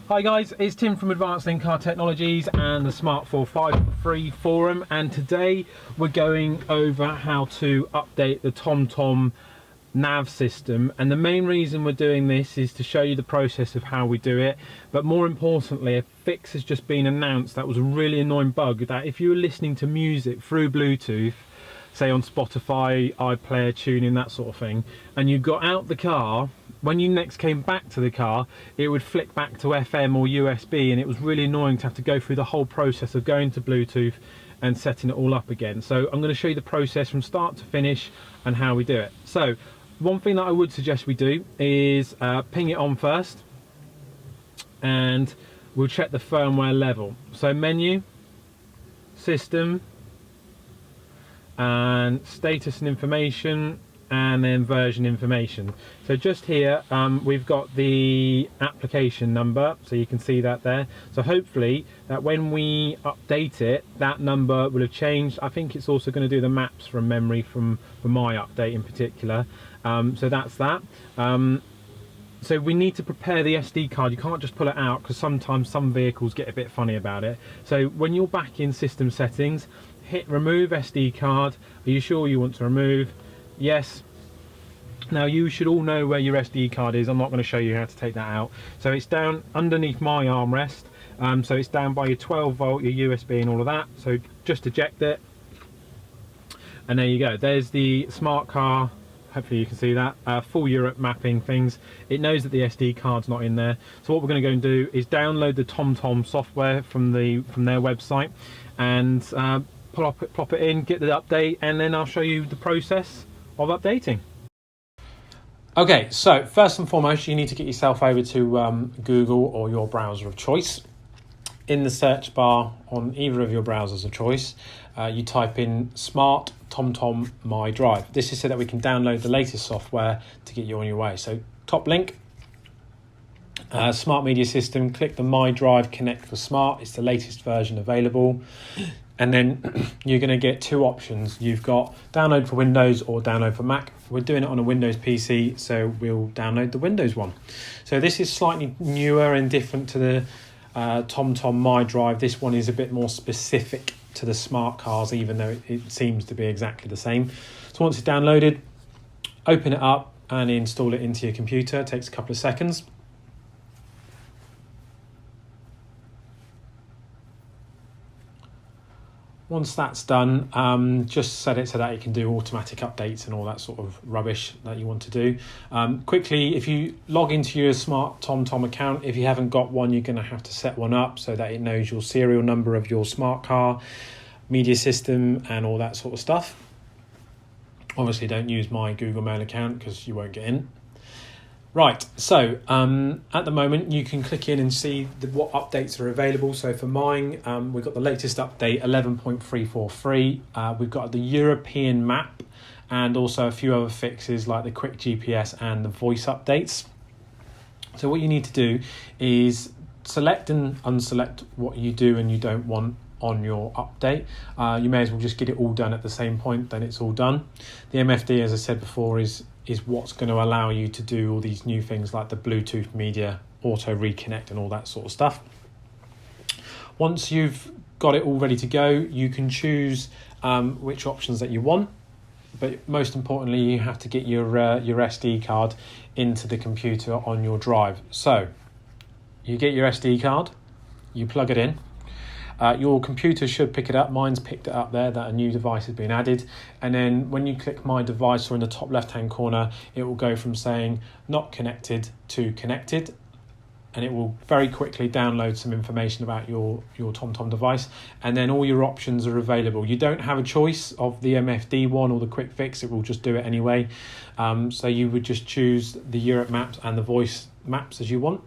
Hi guys, it's Tim from Advanced In-Car Technologies and the Smart 453 forum, and today we're going over how to update the TomTom nav system. And the main reason we're doing this is to show you the process of how we do it, but more importantly, a fix has just been announced that was a really annoying bug that if you were listening to music through Bluetooth, say on Spotify, iPlayer, tuning, that sort of thing, and you got out the car, when you next came back to the car, it would flick back to FM or USB, and it was really annoying to have to go through the whole process of going to Bluetooth and setting it all up again. So I'm going to show you the process from start to finish and how we do it. So one thing that I would suggest we do is ping it on first, and we'll check the firmware level. So menu, system, and status and information, and then version information. So just here we've got the application number, so you can see that there. So hopefully that when we update it, that number will have changed. I think it's also going to do the maps from memory from my update in particular. So that's that. So we need to prepare the SD card. You can't just pull it out because sometimes some vehicles get a bit funny about it. So when you're back in system settings, hit remove SD card. Are you sure you want to remove? Yes. Now you should all know where your SD card is. I'm not going to show you how to take that out. So it's down underneath my armrest. So it's down by your 12 volt, your USB and all of that. So just eject it. And there you go. There's the smart car. Hopefully you can see that. Full Europe mapping things. It knows that the SD card's not in there. So what we're going to go and do is download the TomTom software from their website and plop it in, get the update, and then I'll show you the process of updating. Okay, so first and foremost, you need to get yourself over to Google or your browser of choice. In the search bar on either of your browsers of choice, you type in Smart TomTom My Drive. This is so that we can download the latest software to get you on your way. So top link, Smart Media System, click the My Drive Connect for Smart. It's the latest version available. And then you're going to get two options. You've got download for Windows or download for Mac. We're doing it on a Windows PC, so we'll download the Windows one. So this is slightly newer and different to the TomTom My Drive. This one is a bit more specific to the smart cars, even though it seems to be exactly the same. So once it's downloaded, open it up and install it into your computer. It takes a couple of seconds. Once that's done, just set it so that it can do automatic updates and all that sort of rubbish that you want to do. Quickly, if you log into your smart TomTom account, if you haven't got one, you're going to have to set one up so that it knows your serial number of your smart car, media system, and all that sort of stuff. Obviously, don't use my Google Mail account because you won't get in. Right, so at the moment you can click in and see what updates are available. So for mine, we've got the latest update 11.343. We've got the European map and also a few other fixes like the quick GPS and the voice updates. So what you need to do is select and unselect what you do and you don't want on your update. You may as well just get it all done at the same point, then it's all done. The MFD, as I said before, is what's going to allow you to do all these new things like the Bluetooth media, auto reconnect and all that sort of stuff. Once you've got it all ready to go, you can choose which options that you want, but most importantly you have to get your SD card into the computer on your drive. So you get your SD card, you plug it in. Your computer should pick it up. Mine's picked it up there that a new device has been added, and then when you click my device or in the top left hand corner, it will go from saying not connected to connected, and it will very quickly download some information about your TomTom device, and then all your options are available. You don't have a choice of the MFD one or the quick fix, it will just do it anyway. So you would just choose the Europe maps and the voice maps as you want.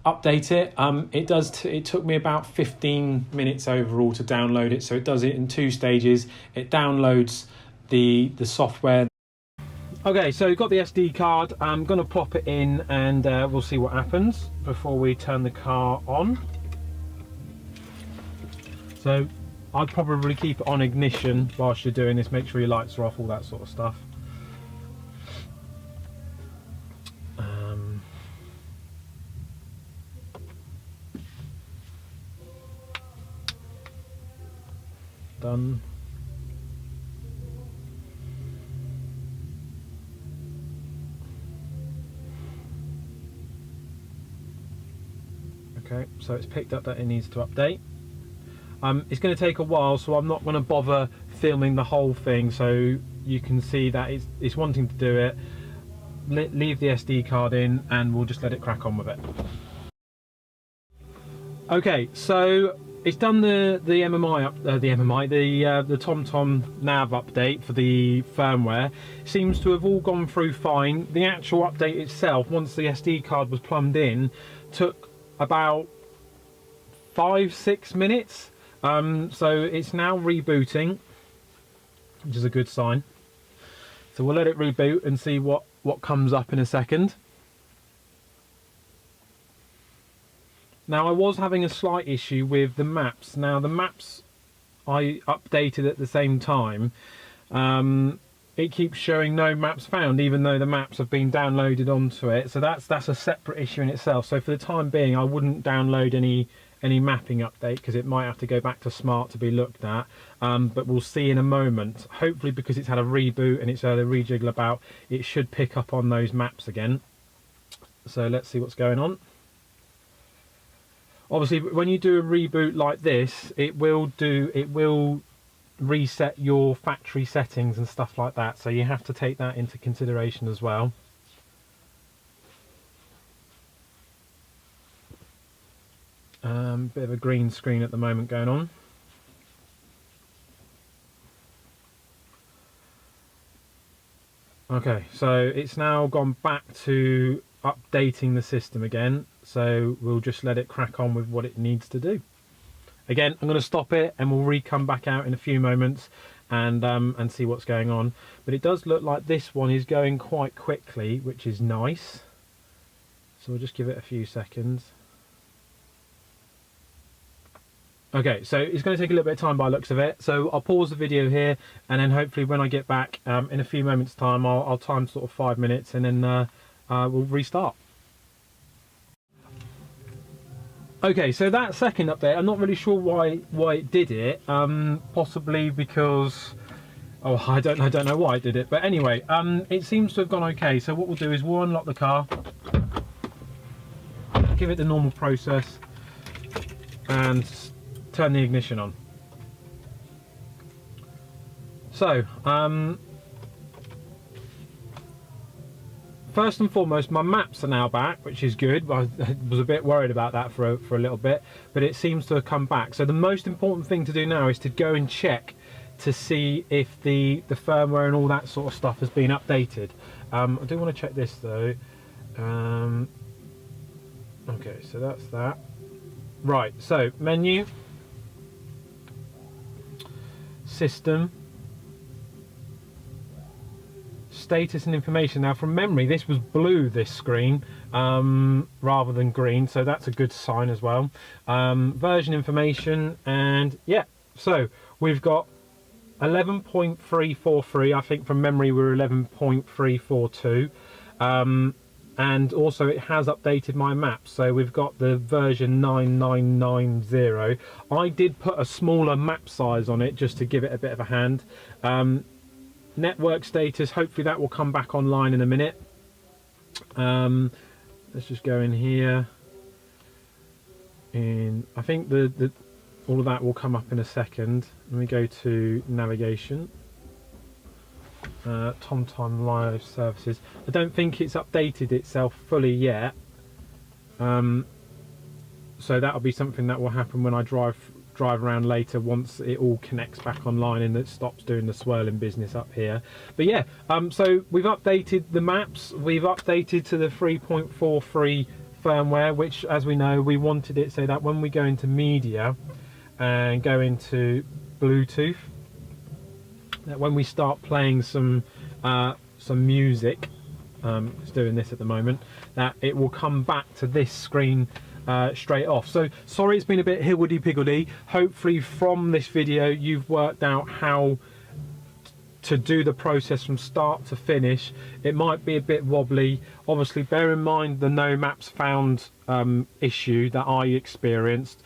Update it. It took me about 15 minutes overall to download it, so it does it in two stages. It downloads the software. Okay, so we've got the SD card. I'm going to plop it in and we'll see what happens before we turn the car on. So I'd probably keep it on ignition whilst you're doing this. Make sure your lights are off, all that sort of stuff. done. Okay, so it's picked up that it needs to update. It's going to take a while, so I'm not going to bother filming the whole thing, so you can see that it's wanting to do it. Leave the SD card in and we'll just let it crack on with it. Okay, so it's done the TomTom nav update for the firmware. Seems to have all gone through fine. The actual update itself, once the SD card was plumbed in, took about 5-6 minutes. So it's now rebooting, which is a good sign. So we'll let it reboot and see what comes up in a second. Now, I was having a slight issue with the maps. Now, the maps I updated at the same time. It keeps showing no maps found, even though the maps have been downloaded onto it. So that's a separate issue in itself. So for the time being, I wouldn't download any mapping update, because it might have to go back to Smart to be looked at. But we'll see in a moment. Hopefully, because it's had a reboot and it's had a rejiggle about, it should pick up on those maps again. So let's see what's going on. Obviously, when you do a reboot like this, it will reset your factory settings and stuff like that. So you have to take that into consideration as well. Bit of a green screen at the moment going on. Okay, so it's now gone back to updating the system again. So we'll just let it crack on with what it needs to do. Again, I'm going to stop it and we'll come back out in a few moments and see what's going on. But it does look like this one is going quite quickly, which is nice. So we'll just give it a few seconds. Okay, so it's going to take a little bit of time by the looks of it. So I'll pause the video here, and then hopefully when I get back in a few moments time, I'll time sort of 5 minutes, and then we'll restart. Okay, so that second update, I'm not really sure why it did it. Possibly because, I don't know why it did it. But anyway, it seems to have gone okay. So what we'll do is we'll unlock the car, give it the normal process, and turn the ignition on. So, first and foremost, my maps are now back, which is good. I was a bit worried about that for a little bit, but it seems to have come back. So the most important thing to do now is to go and check to see if the firmware and all that sort of stuff has been updated. I do want to check this though. Okay, so that's that. Right, so menu, system, status and information. Now from memory this was blue, this screen, rather than green, so that's a good sign as well. Version information, and yeah, so we've got 11.343. I think from memory we're 11.342, and also it has updated my maps, so we've got the version 9990. I did put a smaller map size on it just to give it a bit of a hand. Network status, hopefully that will come back online in a minute. Let's just go in here, and I think all of that will come up in a second. Let me go to navigation, TomTom live services. I don't think it's updated itself fully yet, so that'll be something that will happen when I drive around later, once it all connects back online and it stops doing the swirling business up here. But yeah, so we've updated the maps, we've updated to the 3.43 firmware, which, as we know, we wanted it so that when we go into media and go into Bluetooth, that when we start playing some music, it's doing this at the moment, that it will come back to this screen straight off. So sorry it's been a bit higgledy-piggledy. Hopefully from this video you've worked out how to do the process from start to finish. It might be a bit wobbly. Obviously bear in mind the no maps found issue that I experienced.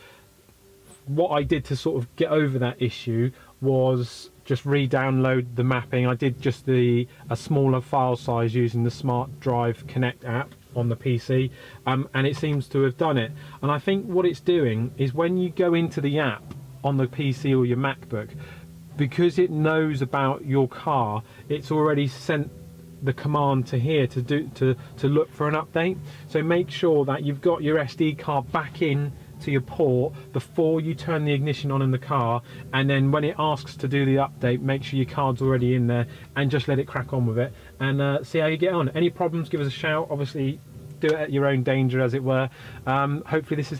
What I did to sort of get over that issue, was just re-download the mapping. I did just a smaller file size using the Smart Drive Connect app on the PC, and it seems to have done it. And I think what it's doing is when you go into the app on the PC or your MacBook, because it knows about your car, it's already sent the command to here to look for an update. So make sure that you've got your SD card back in to your port before you turn the ignition on in the car, and then when it asks to do the update, make sure your card's already in there and just let it crack on with it, and see how you get on. Any problems, give us a shout. Obviously do it at your own danger, as it were. Hopefully this is